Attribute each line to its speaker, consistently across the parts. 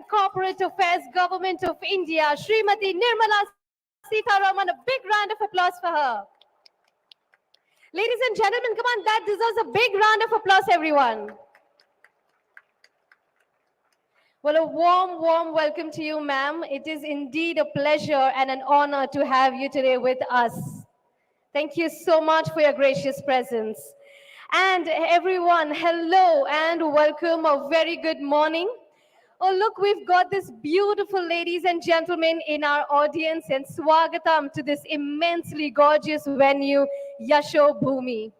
Speaker 1: and Corporate Affairs, Government of India, Srimati Nirmala Sitharaman. A big round of applause for her. Ladies and gentlemen, come on, that deserves a big round of applause, everyone. Well, a warm, warm welcome to you, ma'am. It is indeed a pleasure and an honor to have you today with us. Thank you so much for your gracious presence. And everyone, hello and welcome. A very good morning. Oh, look, we've got this beautiful ladies and gentlemen in our audience, and swagatam to this immensely gorgeous venue, Yasho Bhumi.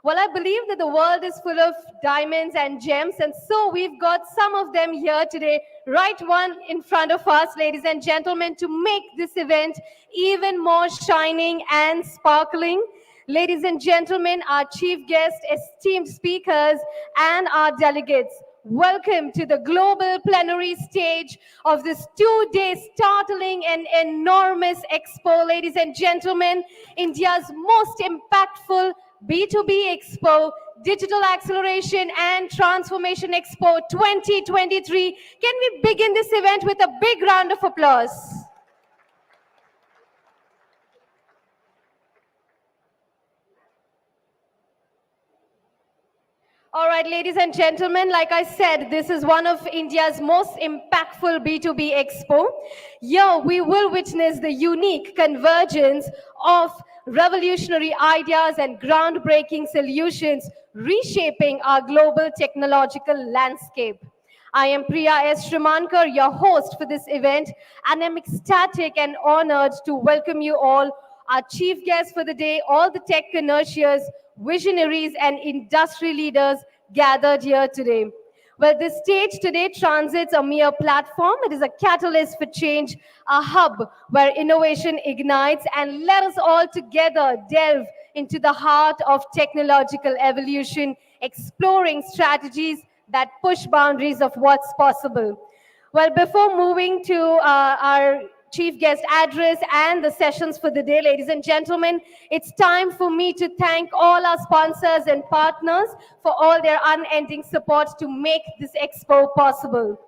Speaker 1: Well, I believe that the world is full of diamonds and gems, and so we've got some of them here today, right one in front of us, ladies and gentlemen, to make this event even more shining and sparkling. Ladies and gentlemen, our chief guests, esteemed speakers, and our delegates, welcome to the global plenary stage of this two-day startling and enormous expo. Ladies and gentlemen, India's most impactful B2B Expo, Digital Acceleration and Transformation Expo 2023. Can we begin this event with a big round of applause? All right, ladies and gentlemen, like I said, this is one of India's most impactful B2B Expo. Here, we will witness the unique convergence of revolutionary ideas and groundbreaking solutions reshaping our global technological landscape. I am Priya S. Shrimankar, your host for this event, and I'm ecstatic and honored to welcome you all, our chief guests for the day, all the tech connoisseurs, visionaries, and industry leaders gathered here today. Well, this stage today transits a mere platform. It is a catalyst for change, a hub where innovation ignites, and let us all together delve into the heart of technological evolution, exploring strategies that push boundaries of what's possible. Well, before moving to our chief guest address and the sessions for the day, ladies and gentlemen, it's time for me to thank all our sponsors and partners for all their unending support to make this expo possible.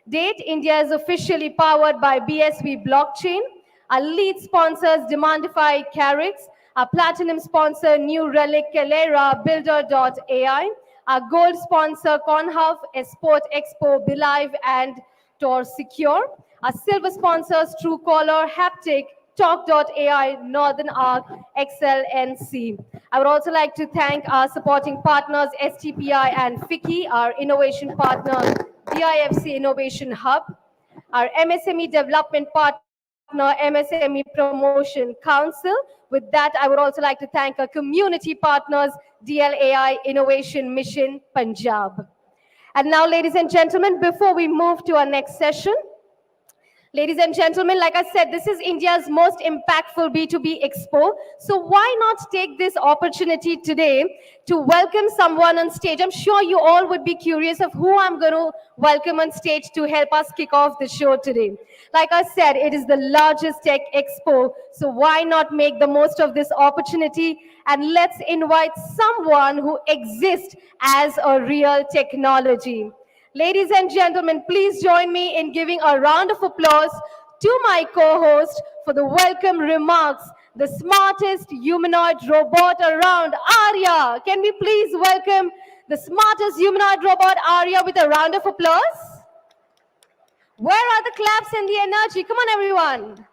Speaker 1: Date, India is officially powered by BSV Blockchain. Our lead sponsors, Demandify Carix. Our platinum sponsor, New Relic Calera, Builder.ai. Our gold sponsor, Conhuff, Esport Expo, Belive, and Tor Secure. Our silver sponsors, Truecaller, Haptic, Talk.ai, Northern Arc, XLNC. I would also like to thank our supporting partners, STPI and FICCI, our innovation partner, BIFC Innovation Hub, our MSME development partner, MSME Promotion Council. With that, I would also like to thank our community partners, DLAI Innovation Mission, Punjab. And now, ladies and gentlemen, before we move to our next session, ladies and gentlemen, like I said, this is India's most impactful B2B Expo. So why not take this opportunity today to welcome someone on stage? I'm sure you all would be curious of who I'm going to welcome on stage to help us kick off the show today. Like I said, it is the largest tech expo. So why not make the most of this opportunity? And let's invite someone who exists as a real technology. Ladies and gentlemen, please join me in giving a round of applause to my co-host for the welcome remarks, the smartest humanoid robot around, Arya. Can we please welcome the smartest humanoid robot, Arya, with a round of applause? Where are the claps and the energy? Come on, everyone.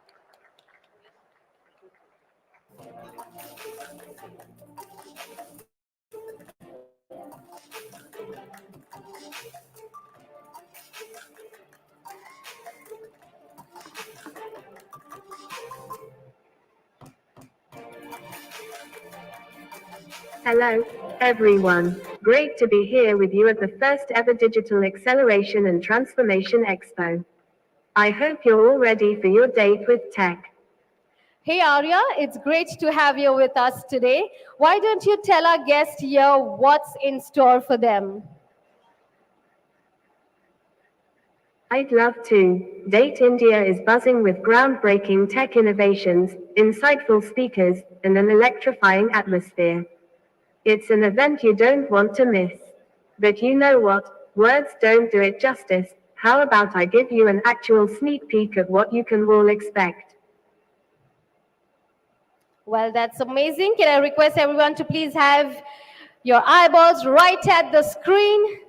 Speaker 2: Hello, everyone. Great to be here with you at the first ever Digital Acceleration and Transformation Expo. I hope you're all ready for your date with tech.
Speaker 1: Hey Arya, it's great to have you with us today. Why don't you tell our guests here what's in store for them?
Speaker 2: I'd love to. Date India is buzzing with groundbreaking tech innovations, insightful speakers, and an electrifying atmosphere. It's an event you don't want to miss. But you know what? Words don't do it justice. How about I give you an actual sneak peek of what you can all expect?
Speaker 1: Well, that's amazing. Can I request everyone to please have your eyeballs right at the screen?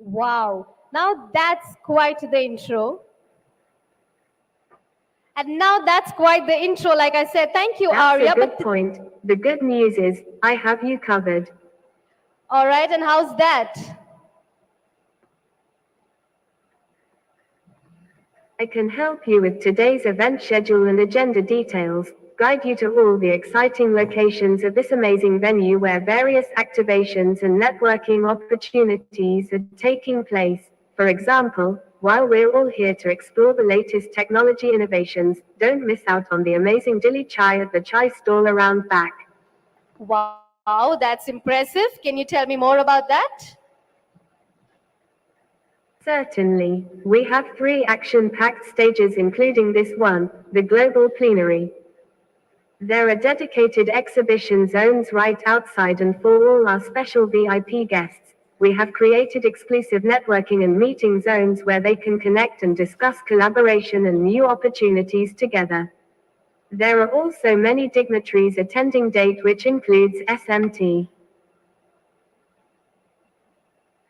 Speaker 1: Wow, now that's quite the intro. And now that's quite the intro, like I said. Thank you,
Speaker 2: That's
Speaker 1: Arya.
Speaker 2: a good point. The good news is, I have you covered.
Speaker 1: All right, and how's that?
Speaker 2: I can help you with today's event schedule and agenda details, guide you to all the exciting locations of this amazing venue where various activations and networking opportunities are taking place. For example, while we're all here to explore the latest technology innovations, don't miss out on the amazing Dilly Chai at the chai stall around back.
Speaker 1: Wow, that's impressive. Can you tell me more about that?
Speaker 2: Certainly, we have 3 action-packed stages including this one, the global plenary. There are dedicated exhibition zones right outside, and for all our special VIP guests, we have created exclusive networking and meeting zones where they can connect and discuss collaboration and new opportunities together. There are also many dignitaries attending date, which includes SMT.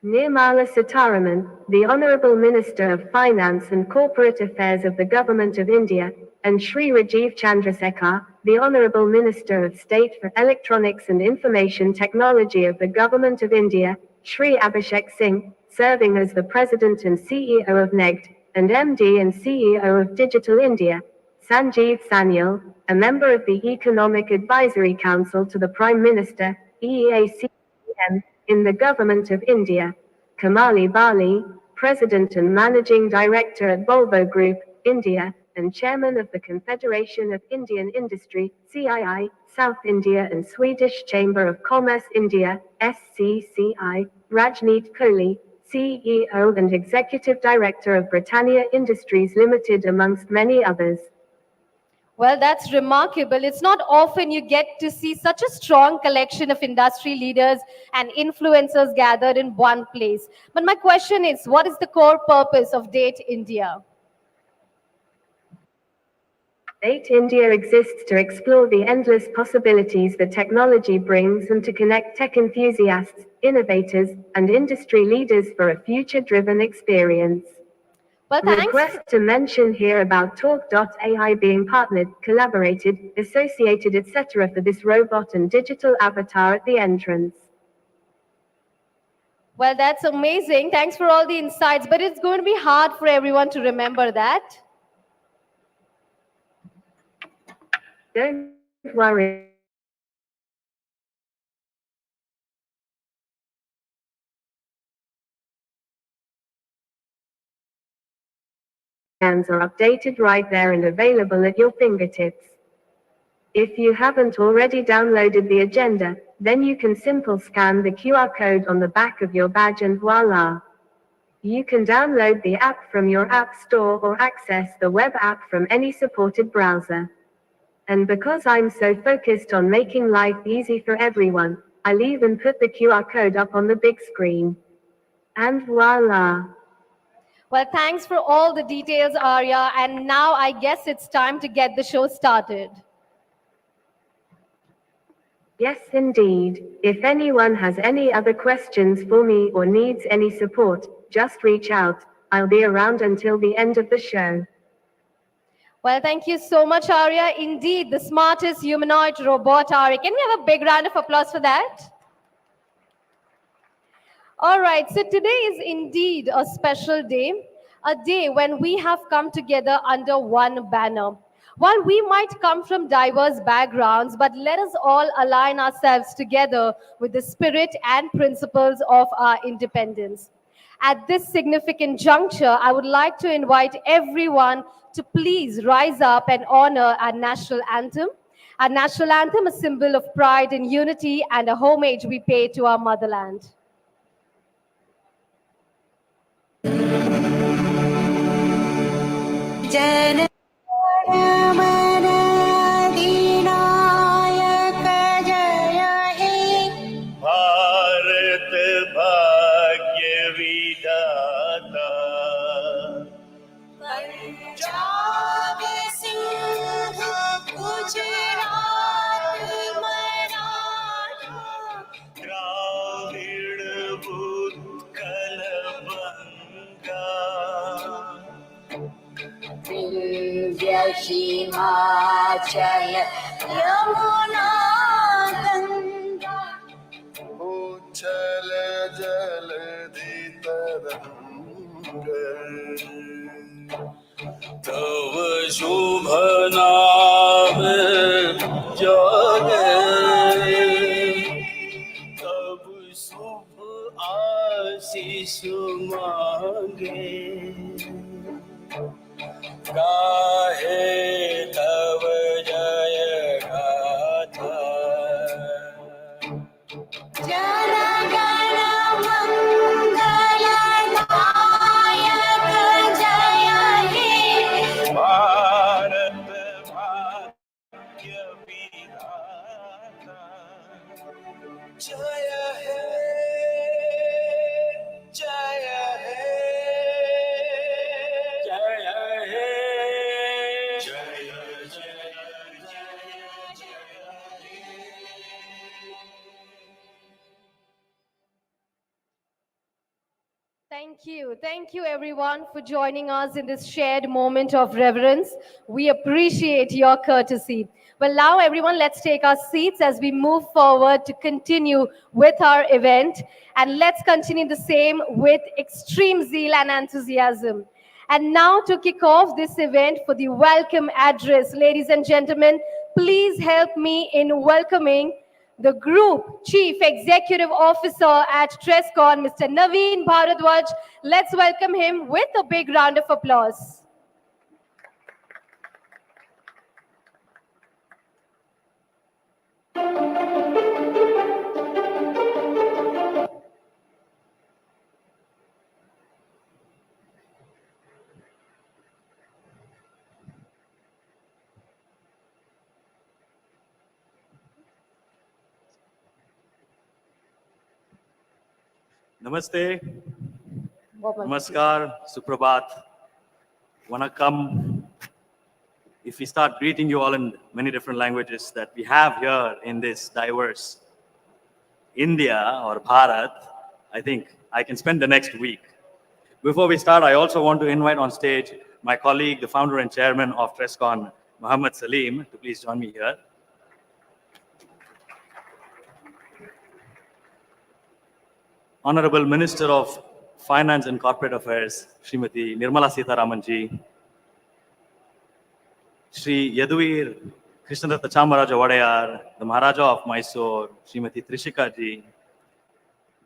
Speaker 2: Nirmala Sitharaman, the Honourable Minister of Finance and Corporate Affairs of the Government of India, and Shri Rajiv Chandrasekhar, the Honourable Minister of State for Electronics and Information Technology of the Government of India, Shri Abhishek Singh, serving as the President and CEO of NEGT, and MD and CEO of Digital India, Sanjeev Sanyal, a member of the Economic Advisory Council to the Prime Minister, EACM, in the Government of India, Kamali Bali, President and Managing Director at Volvo Group, India, and Chairman of the Confederation of Indian Industry, CII, South India and Swedish Chamber of Commerce India, SCCI, Rajneet Kohli, CEO and Executive Director of Britannia Industries Limited, amongst many others.
Speaker 1: Well, that's remarkable. It's not often you get to see such a strong collection of industry leaders and influencers gathered in one place. But my question is, what is the core purpose of Date India?
Speaker 2: Date India exists to explore the endless possibilities that technology brings and to connect tech enthusiasts, innovators, and industry leaders for a future-driven experience.
Speaker 1: Well, thanks.
Speaker 2: Request to mention here about Talk.ai being partnered, collaborated, associated, etc. for this robot and digital avatar at the entrance.
Speaker 1: Well, that's amazing. Thanks for all the insights, but it's going to be hard for everyone to remember that.
Speaker 2: Don't worry. Plans are updated right there and available at your fingertips. If you haven't already downloaded the agenda, then you can simply scan the QR code on the back of your badge and voila! You can download the app from your app store or access the web app from any supported browser. And because I'm so focused on making life easy for everyone, I'll even put the QR code up on the big screen. And voila!
Speaker 1: Well, thanks for all the details, Arya. And now I guess it's time to get the show started.
Speaker 2: Yes, indeed. If anyone has any other questions for me or needs any support, just reach out. I'll be around until the end of the show.
Speaker 1: Well, thank you so much, Arya. Indeed, the smartest humanoid robot, Arya. Can we have a big round of applause for that? All right, so today is indeed a special day, a day when we have come together under one banner. While we might come from diverse backgrounds, but let us all align ourselves together with the spirit and principles of our independence. At this significant juncture, I would like to invite everyone to please rise up and honor our national anthem. Our national anthem, a symbol of pride and unity and a homage we pay to our motherland.
Speaker 3: जन मन अधिनायक जय हे
Speaker 4: भारत भाग्य विधाता
Speaker 3: पंजाब सिंह गुजरात मराठा
Speaker 4: द्राविड उत्कल बंगा
Speaker 3: विंध्य हिमाचल यमुना गंगा
Speaker 4: उच्छल जलधि तरंग तव शुभ नाम जागे तब शुभ आशीष मांगे गाहे तव जय गाथा
Speaker 3: जन गण मंगलदायक जय हे
Speaker 4: भारत भाग्य विधाता जय हे जय हे जय हे जय जय जय
Speaker 1: Thank you everyone for joining us in this shared moment of reverence. We appreciate your courtesy. Well, now everyone, let's take our seats as we move forward to continue with our event. And let's continue the same with extreme zeal and enthusiasm. And now to kick off this event for the welcome address, ladies and gentlemen, please help me in welcoming the Group Chief Executive Officer at Trescon, Mr. Naveen Bharadwaj. Let's welcome him with a big round of applause.
Speaker 5: Namaste, Namaskar, Suprabhat, Vanakkam. If we start greeting you all in many different languages that we have here in this diverse India or Bharat, I think I can spend the next week. Before we start, I also want to invite on stage my colleague, the founder and chairman of Trescon, Mohammed Salim, to please join me here. Honorable Minister of Finance and Corporate Affairs, Srimati Nirmala Sitharaman ji, Shri Yaduveer Krishnadatta Chamaraja Wadayar, the Maharaja of Mysore, Srimati Trishika ji,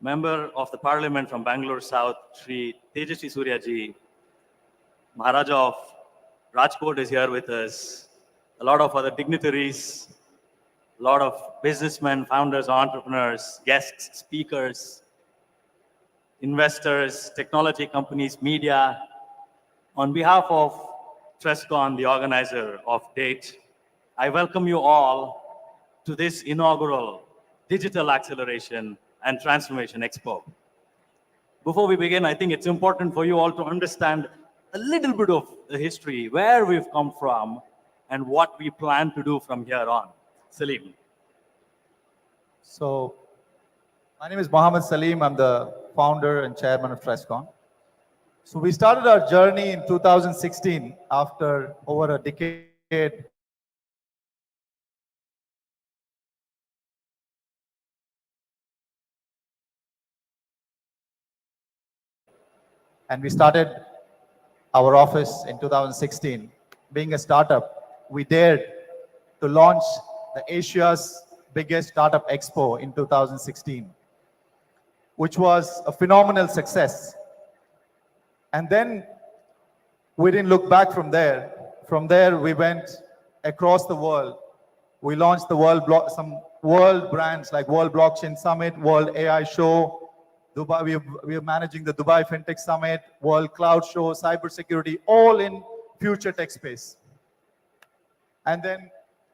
Speaker 5: Member of the Parliament from Bangalore South, Shri Tejasvi Surya ji, Maharaja of Rajkot is here with us, a lot of other dignitaries, a lot of businessmen, founders, entrepreneurs, guests, speakers, investors, technology companies, media. On behalf of Trescon, the organizer of DATE, I welcome you all to this inaugural Digital Acceleration and Transformation Expo. Before we begin, I think it's important for you all to understand a little bit of the history, where we've come from, and what we plan to do from here on. Salim.
Speaker 6: So, my name is Mohammed Salim. I'm the founder and chairman of Trescon. So we started our journey in 2016 after over a decade. And we started our office in 2016. Being a startup, we dared to launch the Asia's biggest startup expo in 2016, which was a phenomenal success. And then we didn't look back from there. From there, we went across the world. We launched the some world brands like World Blockchain Summit, World AI Show, Dubai. We are managing the Dubai FinTech Summit, World Cloud Show, cybersecurity, all in future tech space. And then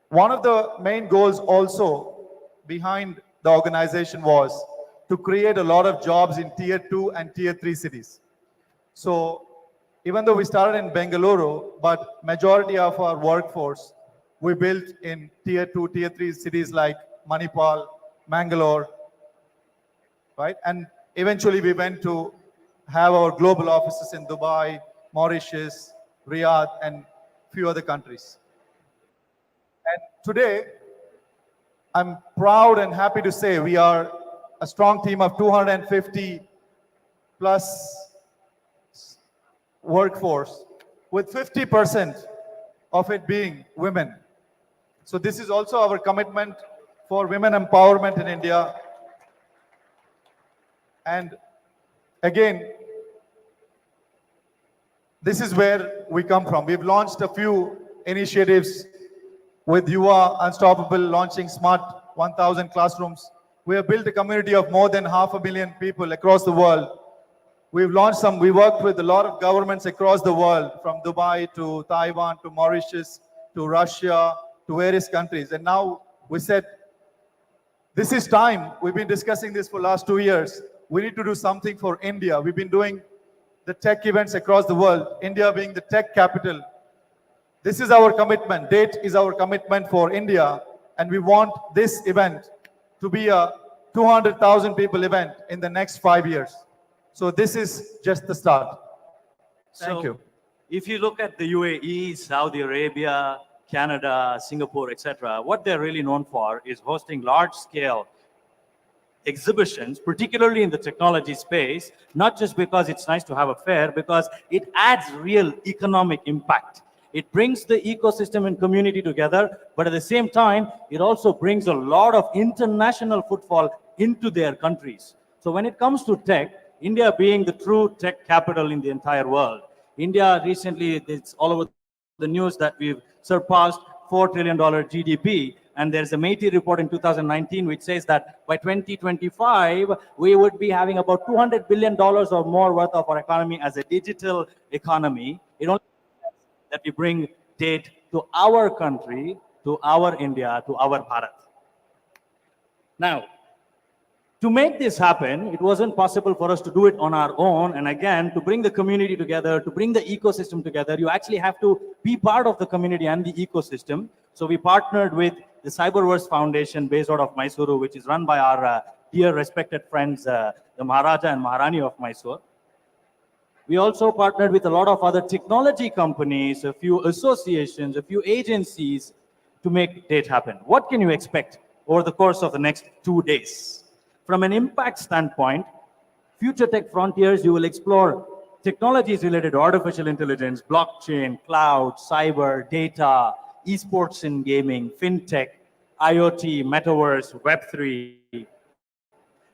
Speaker 6: one of the main goals also behind the organization was to create a lot of jobs in tier 2 and tier 3 cities. So even though we started in Bengaluru, but majority of our workforce we built in tier 2, tier 3 cities like Manipal, Mangalore, right? And eventually we went to have our global offices in Dubai, Mauritius, Riyadh, and few other countries. And today, I'm proud and happy to say we are a strong team of 250 plus workforce, with 50% of it being women. So this is also our commitment for women empowerment in India. And again, this is where we come from. We've launched a few initiatives with Yuva Unstoppable, launching Smart 1000 classrooms. We have built a community of more than 500,000 people across the world. We've launched some, we worked with a lot of governments across the world, from Dubai to Taiwan to Mauritius to Russia to various countries. And now we said, this is time. We've been discussing this for the last 2 years. We need to do something for India. We've been doing the tech events across the world, India being the tech capital. This is our commitment. Date is our commitment for India. And we want this event to be a 200,000 people event in the next 5 years. So this is just the start. Thank you.
Speaker 5: If you look at the UAE, Saudi Arabia, Canada, Singapore, etc., what they're really known for is hosting large-scale exhibitions, particularly in the technology space, not just because it's nice to have a fair, because it adds real economic impact. It brings the ecosystem and community together, but at the same time, it also brings a lot of international footfall into their countries. So when it comes to tech, India being the true tech capital in the entire world, India recently, it's all over the news that we've surpassed $4 trillion GDP. And there's a MeitY report in 2019 which says that by 2025, we would be having about $200 billion or more worth of our economy as a digital economy. It only means that we bring data to our country, to our India, to our Bharat. Now, to make this happen, it wasn't possible for us to do it on our own. And again, to bring the community together, to bring the ecosystem together, you actually have to be part of the community and the ecosystem. So we partnered with the Cyberverse Foundation based out of Mysuru, which is run by our dear respected friends, the Maharaja and Maharani of Mysore. We also partnered with a lot of other technology companies, a few associations, a few agencies to make it happen. What can you expect over the course of the next 2 days? From an impact standpoint, future tech frontiers, you will explore technologies related to artificial intelligence, blockchain, cloud, cyber, data, esports in gaming, fintech, IoT, metaverse, Web3.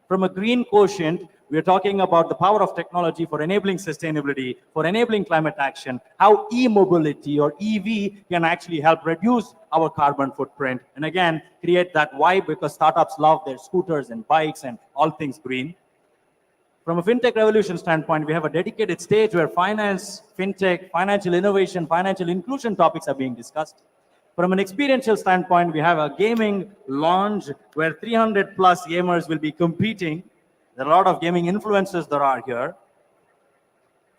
Speaker 5: From a green quotient, we're talking about the power of technology for enabling sustainability, for enabling climate action, how e-mobility or EV can actually help reduce our carbon footprint, and again, create that vibe, because startups love their scooters and bikes and all things green. From a fintech revolution standpoint, we have a dedicated stage where finance, fintech, financial innovation, financial inclusion topics are being discussed. From an experiential standpoint, we have a gaming launch where 300 plus gamers will be competing. There are a lot of gaming influencers that are here.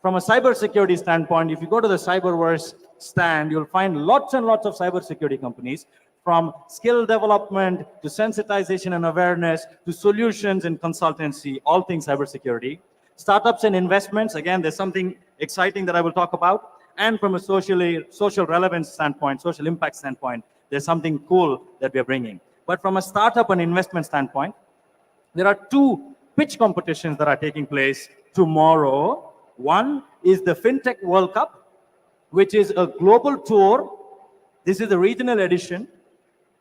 Speaker 5: From a cybersecurity standpoint, if you go to the Cyberverse stand, you'll find lots and lots of cybersecurity companies, from skill development to sensitization and awareness to solutions and consultancy, all things cybersecurity. Startups and investments, again, there's something exciting that I will talk about. And from a social relevance standpoint, social impact standpoint, there's something cool that we're bringing. But from a startup and investment standpoint, there are two pitch competitions that are taking place tomorrow. One is the FinTech World Cup, which is a global tour. This is the regional edition.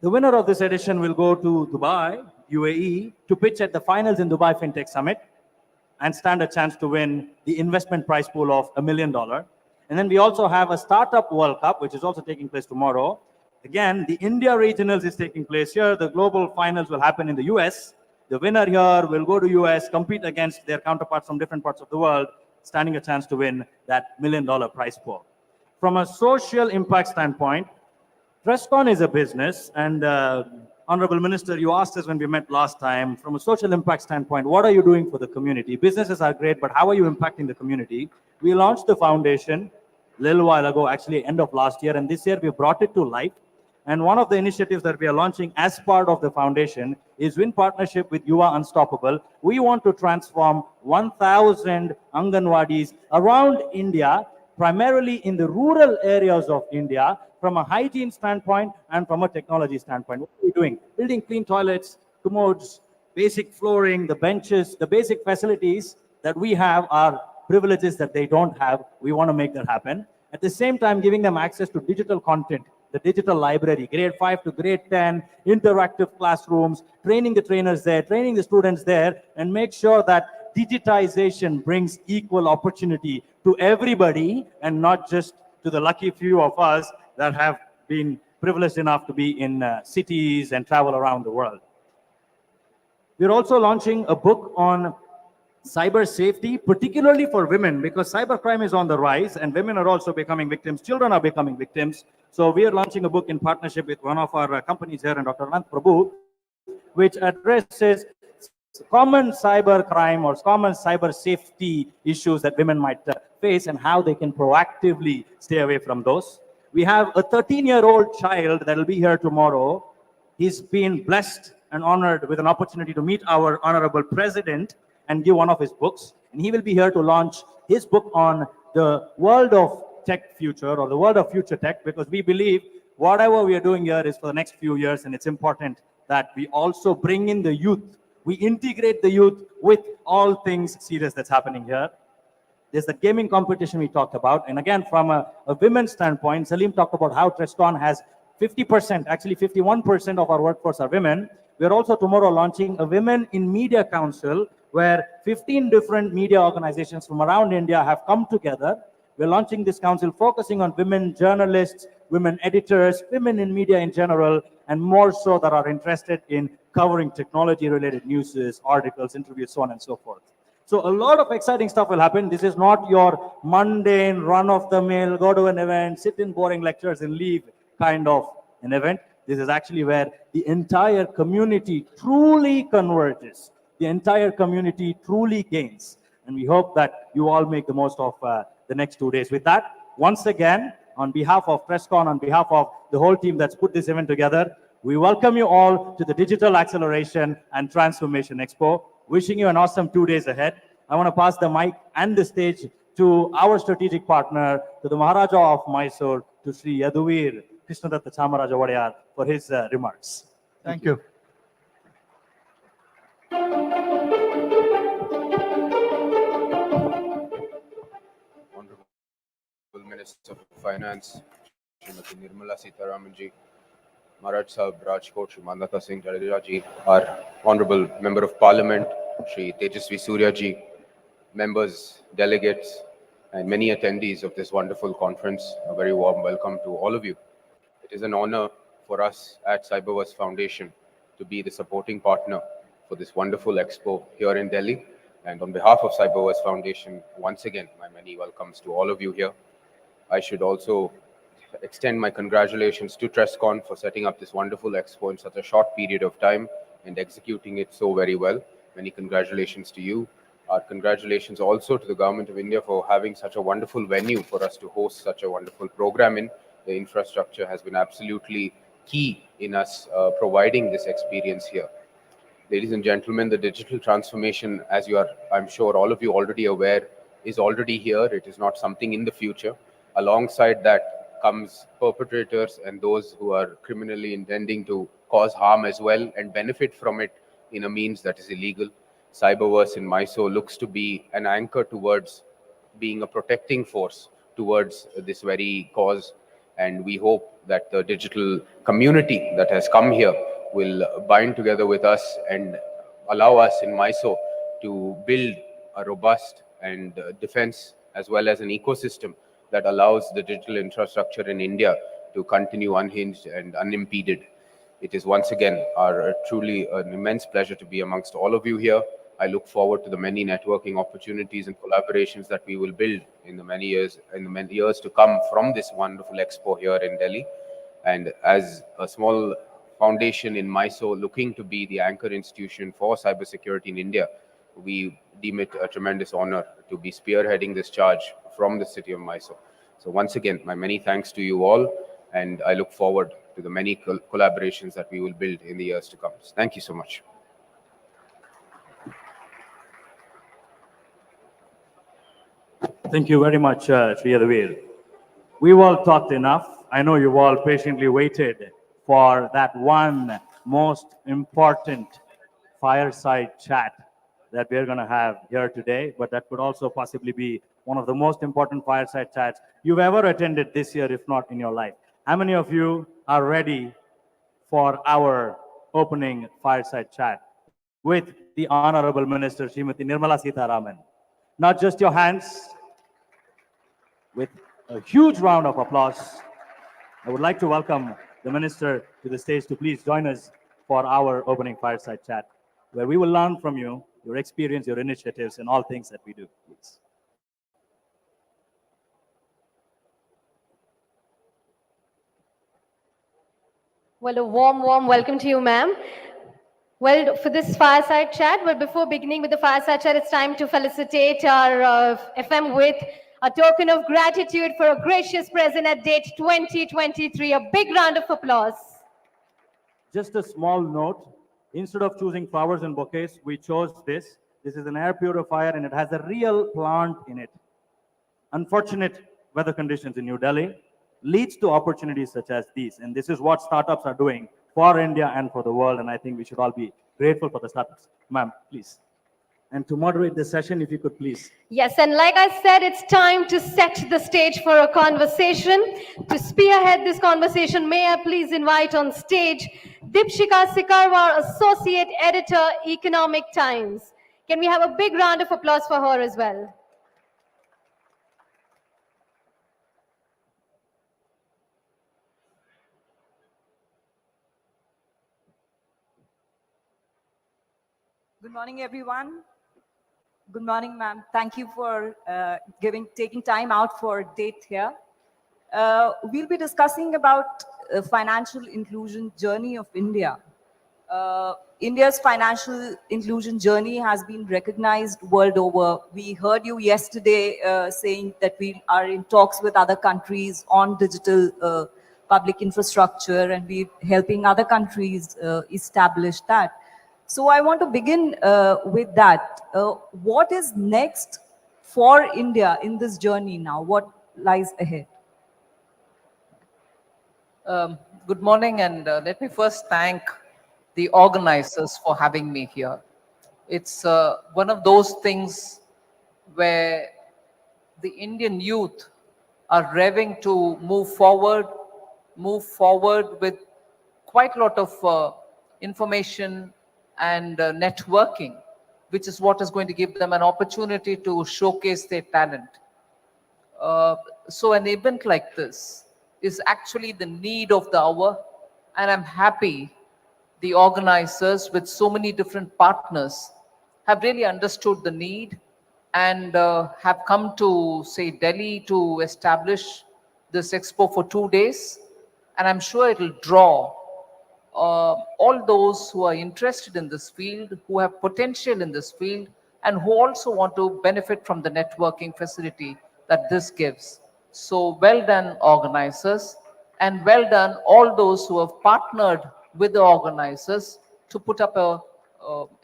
Speaker 5: The winner of this edition will go to Dubai, UAE, to pitch at the finals in Dubai FinTech Summit and stand a chance to win the investment prize pool of $1 million. And then we also have a Startup World Cup, which is also taking place tomorrow. Again, the India regionals is taking place here. The global finals will happen in the US. The winner here will go to US, compete against their counterparts from different parts of the world, standing a chance to win that $1 million prize pool. From a social impact standpoint, TrustCon is a business, and Honorable Minister, you asked us when we met last time, from a social impact standpoint, what are you doing for the community? Businesses are great, but how are you impacting the community? We launched the foundation a little while ago, actually end of last year, and this year we brought it to life. And one of the initiatives that we are launching as part of the foundation is in partnership with Yuva Unstoppable. We want to transform 1,000 Anganwadis around India, primarily in the rural areas of India, from a hygiene standpoint and from a technology standpoint. What are we doing? Building clean toilets, commodes, basic flooring, the benches, the basic facilities that we have are privileges that they don't have. We want to make that happen. At the same time, giving them access to digital content, the digital library, grade 5 to grade 10, interactive classrooms, training the trainers there, training the students there, and make sure that digitization brings equal opportunity to everybody and not just to the lucky few of us that have been privileged enough to be in cities and travel around the world. We're also launching a book on cyber safety, particularly for women, because cybercrime is on the rise and women are also becoming victims, children are becoming victims. So we are launching a book in partnership with one of our companies here, and Dr. Anant Prabhu, which addresses common cyber crime or common cyber safety issues that women might face and how they can proactively stay away from those. We have a 13-year-old child that will be here tomorrow. He's been blessed and honored with an opportunity to meet our honorable president and give one of his books. And he will be here to launch his book on the world of tech future or the world of future tech, because we believe whatever we are doing here is for the next few years, and it's important that we also bring in the youth. We integrate the youth with all things serious that's happening here. There's the gaming competition we talked about. And again, from a women's standpoint, Salim talked about how TrustCon has 50%, actually 51% of our workforce are women. We're also tomorrow launching a Women in Media Council, where 15 different media organizations from around India have come together. We're launching this council focusing on women journalists, women editors, women in media in general, and more so that are interested in covering technology-related news, articles, interviews, so on and so forth. So a lot of exciting stuff will happen. This is not your mundane, run-of-the-mill, go to an event, sit in boring lectures and leave kind of an event. This is actually where the entire community truly converges. The entire community truly gains. And we hope that you all make the most of the next 2 days. With that, once again, on behalf of TrustCon, on behalf of the whole team that's put this event together, we welcome you all to the Digital Acceleration and Transformation Expo. Wishing you an awesome 2 days ahead. I want to pass the mic and the stage to our strategic partner, to the Maharaja of Mysore, to Sri Yaduvir Krishnadatta Chamaraja Wadayar for his remarks.
Speaker 6: Thank you.
Speaker 7: Honorable Minister of Finance, Srimati Nirmala Sitharaman ji, Maharaj Sahib Rajkot, Shri Mandata Singh Jadeja ji, our Honorable Member of Parliament, Shri Tejasvi Surya ji, members, delegates, and many attendees of this wonderful conference, a very warm welcome to all of you. It is an honor for us at Cyberverse Foundation to be the supporting partner for this wonderful expo here in Delhi. And on behalf of Cyberverse Foundation, once again, my many welcomes to all of you here. I should also extend my congratulations to TrustCon for setting up this wonderful expo in such a short period of time and executing it so very well. Many congratulations to you. Our congratulations also to the Government of India for having such a wonderful venue for us to host such a wonderful program in. The infrastructure has been absolutely key in us providing this experience here. Ladies and gentlemen, the digital transformation, as you are, I'm sure all of you already aware, is already here. It is not something in the future. Alongside that comes perpetrators and those who are criminally intending to cause harm as well and benefit from it in a means that is illegal. Cyberverse in MISO looks to be an anchor towards being a protecting force towards this very cause. And we hope that the digital community that has come here will bind together with us and allow us in MISO to build a robust and defense as well as an ecosystem that allows the digital infrastructure in India to continue unhinged and unimpeded. It is once again truly an immense pleasure to be amongst all of you here. I look forward to the many networking opportunities and collaborations that we will build in the many years to come from this wonderful expo here in Delhi. And as a small foundation in MISO looking to be the anchor institution for cybersecurity in India, we deem it a tremendous honor to be spearheading this charge from the city of MISO. So once again, my many thanks to you all, and I look forward to the many collaborations that we will build in the years to come. Thank you so much.
Speaker 5: Thank you very much, Sri Yadavir. We've all talked enough. I know you've all patiently waited for that one most important fireside chat that we're going to have here today, but that could also possibly be one of the most important fireside chats you've ever attended this year, if not in your life. How many of you are ready for our opening fireside chat with the Honorable Minister, Srimati Nirmala Sitharaman? Not just your hands, with a huge round of applause, I would like to welcome the Minister to the stage to please join us for our opening fireside chat, where we will learn from you, your experience, your initiatives, and all things that we do. Please.
Speaker 1: Well, a warm welcome to you, ma'am. Well, for this fireside chat, but before beginning with the fireside chat, it's time to felicitate our FM with a token of gratitude for a gracious present at date 2023. A big round of applause.
Speaker 5: Just a small note, instead of choosing flowers and bouquets, we chose this. This is an air purifier and it has a real plant in it. Unfortunate weather conditions in New Delhi leads to opportunities such as these. And this is what startups are doing for India and for the world. And I think we should all be grateful for the startups. Ma'am, please. And to moderate this session, if you could please.
Speaker 1: Yes, and like I said, it's time to set the stage for a conversation. To spearhead this conversation, may I please invite on stage Dipshika Sikarwar, Associate Editor, Economic Times. Can we have a big round of applause for her as well?
Speaker 8: Good morning, everyone. Good morning, ma'am. Thank you for taking time out for a date here. We'll be discussing about financial inclusion journey of India. India's financial inclusion journey has been recognized world over. We heard you yesterday saying that we are in talks with other countries on digital public infrastructure, and we're helping other countries establish that. So I want to begin with that. What is next for India in this journey now? What lies ahead?
Speaker 9: Good morning, and let me first thank the organizers for having me here. It's one of those things where the Indian youth are revving to move forward with quite a lot of information and networking, which is what is going to give them an opportunity to showcase their talent. So an event like this is actually the need of the hour, and I'm happy the organizers with so many different partners have really understood the need and have come to, say, Delhi to establish this expo for 2 days. And I'm sure it'll draw all those who are interested in this field, who have potential in this field, and who also want to benefit from the networking facility that this gives. So well done, organizers, and well done all those who have partnered with the organizers to put up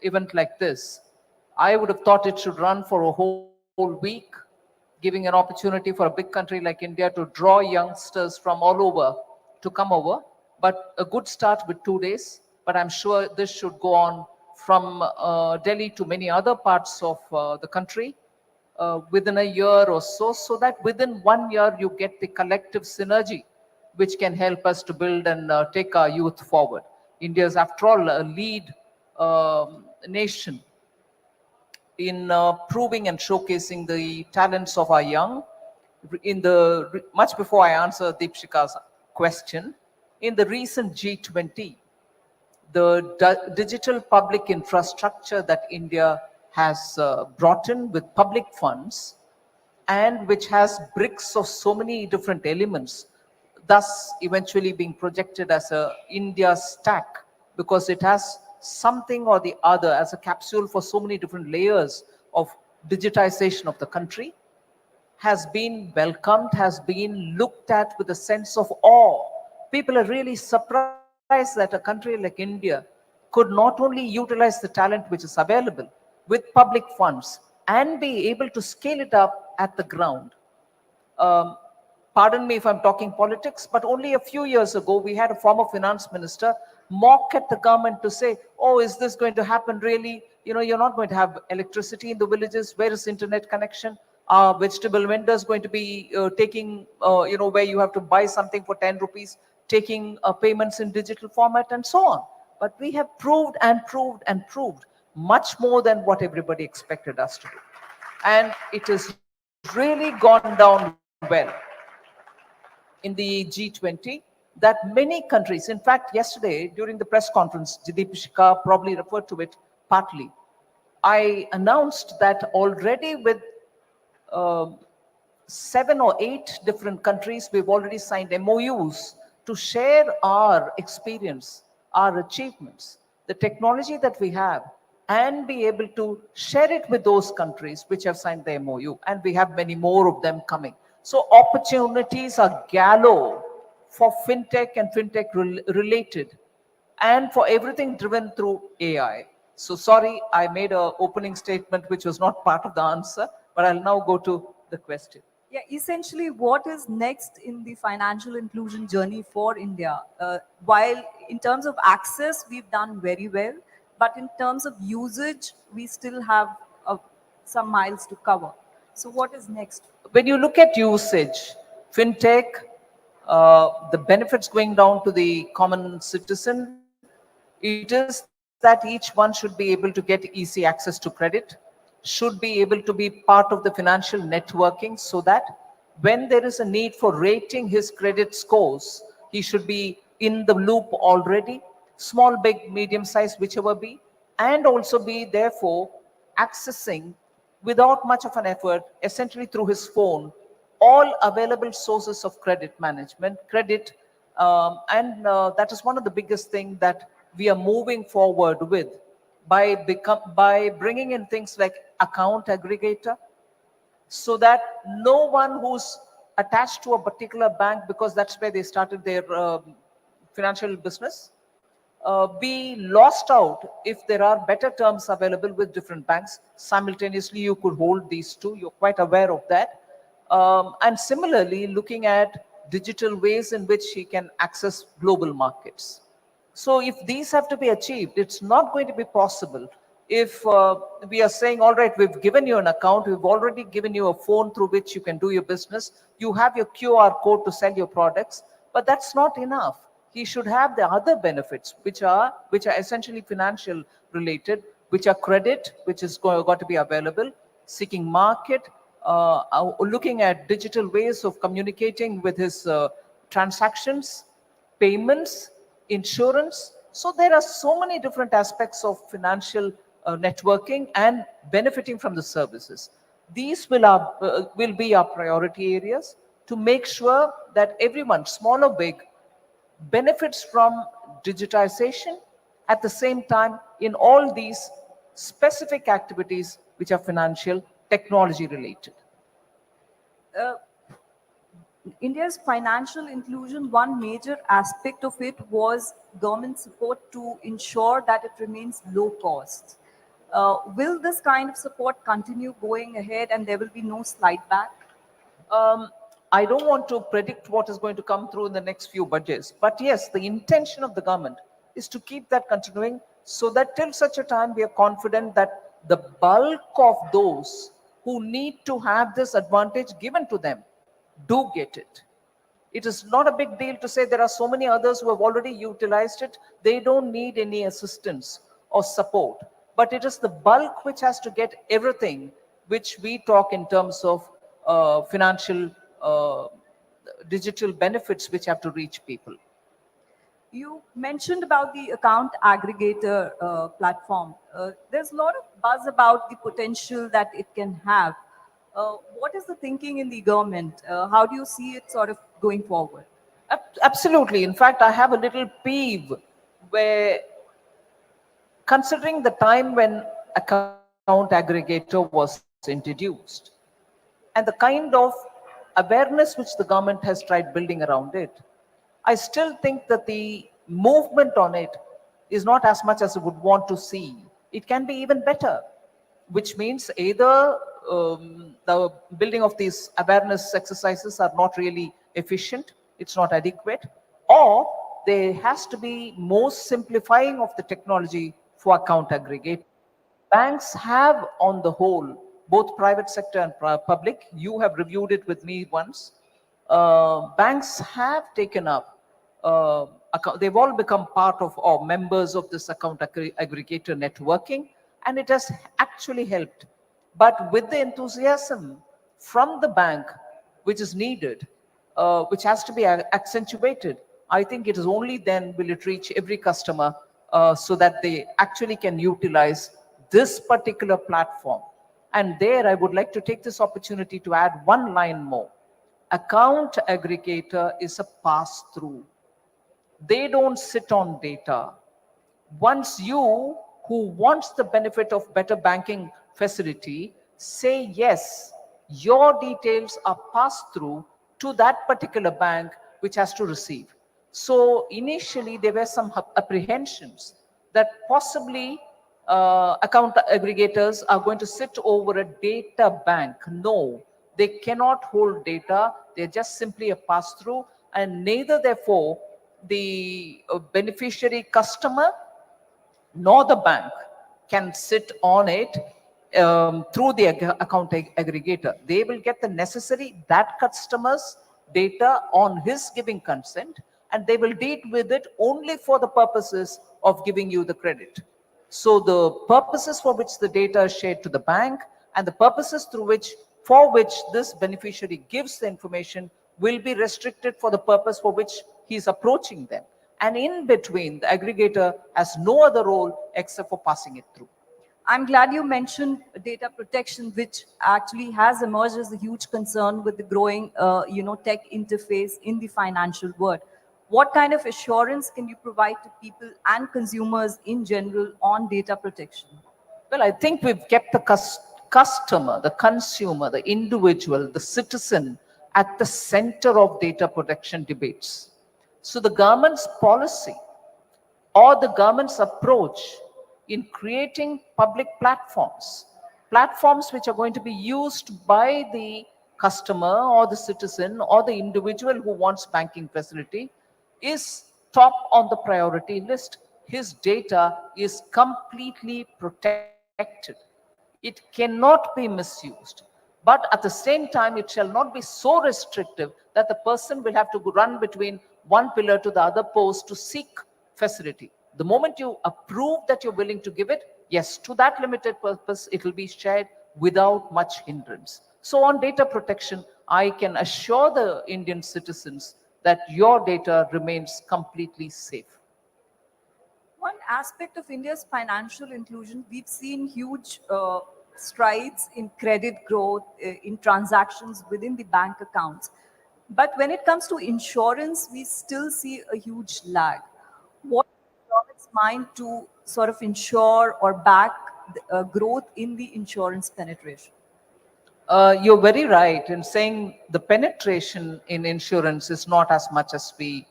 Speaker 9: event like this, I would have thought it should run for a whole week, giving an opportunity for a big country like India to draw youngsters from all over to come over. But a good start with 2 days. But I'm sure this should go on from Delhi to many other parts of the country within a year or so, so that within 1 year you get the collective synergy which can help us to build and take our youth forward. India is, after all, a lead nation in proving and showcasing the talents of our young. Much before I answer Deepshika's question, in the recent G20, the digital public infrastructure that India has brought in with public funds, and which has bricks of so many different elements, thus eventually being projected as a India stack, because it has something or the other as a capsule for so many different layers of digitization of the country, has been welcomed, has been looked at with a sense of awe. People are really surprised that a country like India could not only utilize the talent which is available with public funds and be able to scale it up at the ground. Um, Pardon me if I'm talking politics, but only a few years ago, we had a former finance minister mock at the government to say, oh, is this going to happen really? You know, you're not going to have electricity in the villages. Where is internet connection? Are vegetable vendors going to be taking, where you have to buy something for 10 rupees, taking payments in digital format and so on. But we have proved and proved and proved much more than what everybody expected us to do. And it has really gone down well in the G20, that many countries, in fact, yesterday during the press conference, Deepshika probably referred to it partly, I announced that already with 7 or 8 different countries, we've already signed MOUs to share our experience, our achievements, the technology that we have, and be able to share it with those countries which have signed the MOU. And we have many more of them coming. So opportunities are galore for fintech and fintech related, and for everything driven through AI. So sorry, I made an opening statement which was not part of the answer, but I'll now go to the question.
Speaker 8: Yeah, essentially, what is next in the financial inclusion journey for India? While in terms of access, we've done very well, but in terms of usage, we still have some miles to cover. So what is next?
Speaker 9: When you look at usage, fintech, the benefits going down to the common citizen, it is that each one should be able to get easy access to credit, should be able to be part of the financial networking, so that when there is a need for rating his credit scores, he should be in the loop already, small, big, medium size, whichever be, and also be therefore accessing without much of an effort, essentially through his phone, all available sources of credit management, credit, and that is one of the biggest things that we are moving forward with by bringing in things like account aggregator, so that no one who's attached to a particular bank, because that's where they started their financial business, be lost out if there are better terms available with different banks. Simultaneously, you could hold these two. You're quite aware of that. And similarly, looking at digital ways in which he can access global markets. So if these have to be achieved, it's not going to be possible if we are saying, all right, we've given you an account, we've already given you a phone through which you can do your business, you have your QR code to sell your products, but that's not enough. He should have the other benefits, which are essentially financial related, which are credit, which is got to be available, seeking market, looking at digital ways of communicating with his transactions, payments, insurance. So there are so many different aspects of financial networking and benefiting from the services. These will be our priority areas to make sure that everyone, small or big, benefits from digitization at the same time in all these specific activities which are financial technology related.
Speaker 8: India's financial inclusion, one major aspect of it was government support to ensure that it remains low cost. Will this kind of support continue going ahead and there will be no slide back?
Speaker 9: Um, I don't want to predict what is going to come through in the next few budgets, but yes, the intention of the government is to keep that continuing so that till such a time we are confident that the bulk of those who need to have this advantage given to them do get it. It is not a big deal to say there are so many others who have already utilized it. They don't need any assistance or support. But it is the bulk which has to get everything which we talk in terms of financial digital benefits which have to reach people.
Speaker 8: You mentioned about the account aggregator platform. There's a lot of buzz about the potential that it can have. What is the thinking in the government? How do you see it sort of going forward?
Speaker 9: Absolutely. In fact, I have a little peeve where, considering the time when account aggregator was introduced and the kind of awareness which the government has tried building around it, I still think that the movement on it is not as much as I would want to see. It can be even better, which means either the building of these awareness exercises are not really efficient, it's not adequate, or there has to be more simplifying of the technology for account aggregate. Banks have, on the whole, both private sector and public, you have reviewed it with me once, banks have taken up, they've all become part of or members of this account aggregator networking, and it has actually helped. But with the enthusiasm from the bank, which is needed, which has to be accentuated, I think it is only then will it reach every customer so that they actually can utilize this particular platform. And there I would like to take this opportunity to add one line more. Account aggregator is a pass-through. They don't sit on data. Once you, who wants the benefit of better banking facility, say yes, your details are passed through to that particular bank which has to receive. So initially there were some apprehensions that possibly account aggregators are going to sit over a data bank. No, they cannot hold data. They're just simply a pass-through, and neither therefore the beneficiary customer nor the bank can sit on it through the account aggregator. They will get the necessary, that customer's data on his giving consent, and they will deal with it only for the purposes of giving you the credit. So the purposes for which the data is shared to the bank and the purposes for which this beneficiary gives the information will be restricted for the purpose for which he is approaching them. And in between, the aggregator has no other role except for passing it through.
Speaker 8: I'm glad you mentioned data protection, which actually has emerged as a huge concern with the growing, tech interface in the financial world. What kind of assurance can you provide to people and consumers in general on data protection?
Speaker 9: Well, I think we've kept the customer, the consumer, the individual, the citizen at the center of data protection debates. So the government's policy or the government's approach in creating public platforms which are going to be used by the customer or the citizen or the individual who wants banking facility is top on the priority list. His data is completely protected. It cannot be misused. But at the same time, it shall not be so restrictive that the person will have to run between one pillar to the other post to seek facility. The moment you approve that you're willing to give it, yes, to that limited purpose, it will be shared without much hindrance. So on data protection, I can assure the Indian citizens that your data remains completely safe.
Speaker 8: One aspect of India's financial inclusion, we've seen huge strides in credit growth, in transactions within the bank accounts. But when it comes to insurance, we still see a huge lag. What is the government's mind to sort of ensure or back growth in the insurance penetration?
Speaker 9: You're very right in saying the penetration in insurance is not as much as we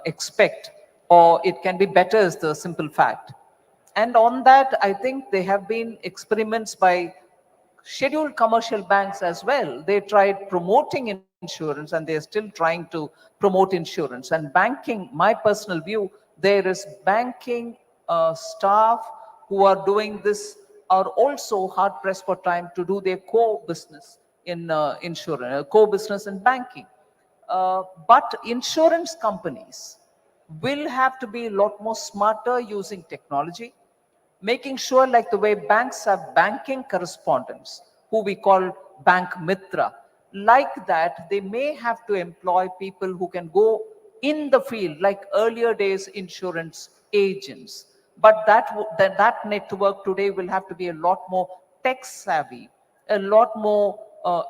Speaker 9: expect, or it can be better, is the simple fact. And on that, I think there have been experiments by scheduled commercial banks as well. They tried promoting insurance and they're still trying to promote insurance. And banking, my personal view, there is banking staff who are doing this are also hard pressed for time to do their core business in insurance, core business in banking. But insurance companies will have to be a lot more smarter using technology, making sure, like the way banks have banking correspondents who we call bank mitra, like that they may have to employ people who can go in the field, like earlier days insurance agents. But that network today will have to be a lot more tech savvy, a lot more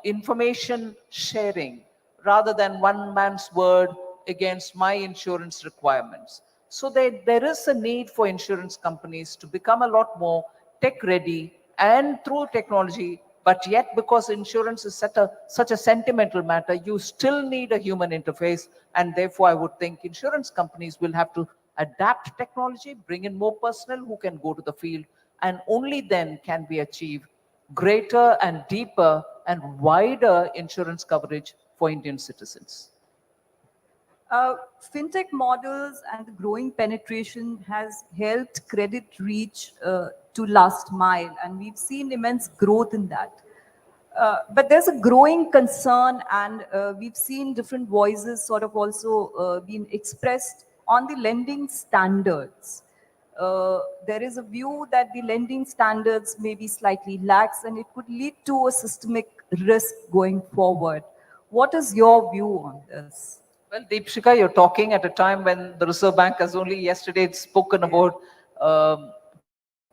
Speaker 9: information sharing, rather than one man's word against my insurance requirements. So there is a need for insurance companies to become a lot more tech ready and through technology, but yet because insurance is such a sentimental matter, you still need a human interface. And therefore, I would think insurance companies will have to adapt technology, bring in more personnel who can go to the field, and only then can we achieve greater and deeper and wider insurance coverage for Indian citizens.
Speaker 8: Fintech models and the growing penetration has helped credit reach to last mile, and we've seen immense growth in that. But there's a growing concern, and we've seen different voices sort of also being expressed on the lending standards. There is a view that the lending standards may be slightly lax, and it could lead to a systemic risk going forward. What is your view on this?
Speaker 9: Well, Deepshika, you're talking at a time when the Reserve Bank has only yesterday spoken about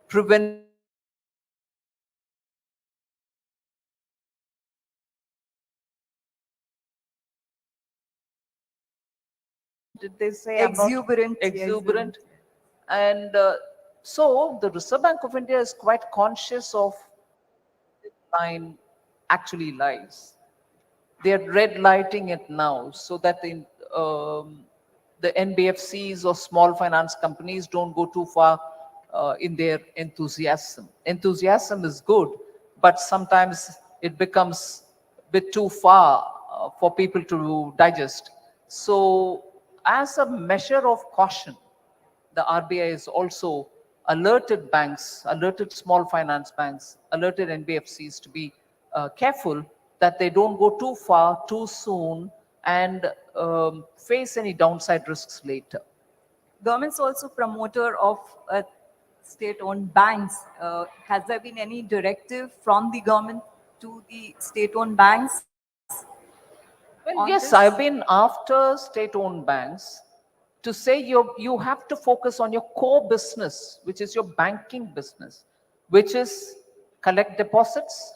Speaker 9: preventing did they say? I'm not-
Speaker 8: Exuberant, yes.
Speaker 9: Exuberant. And so the Reserve Bank of India is quite conscious of this line actually lies. They are red lighting it now so that the NBFCs or small finance companies don't go too far in their enthusiasm. Enthusiasm is good, but sometimes it becomes a bit too far for people to digest. So as a measure of caution, the RBI is also alerted banks, alerted small finance banks, alerted NBFCs to be careful that they don't go too far too soon and face any downside risks later.
Speaker 8: Government's also promoter of state-owned banks. Has there been any directive from the government to the state-owned banks?
Speaker 9: Well,
Speaker 8: on
Speaker 9: yes,
Speaker 8: this?
Speaker 9: I've been after state-owned banks to say you have to focus on your core business, which is your banking business, which is collect deposits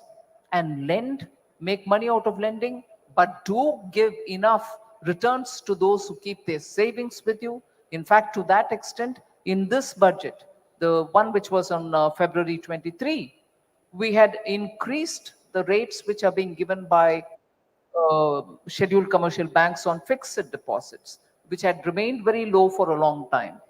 Speaker 9: and lend, make money out of lending, but do give enough returns to those who keep their savings with you. In fact, to that extent, in this budget, the one which was on February 23, we had increased the rates which are being given by scheduled commercial banks on fixed deposits, which had remained very low for a long time.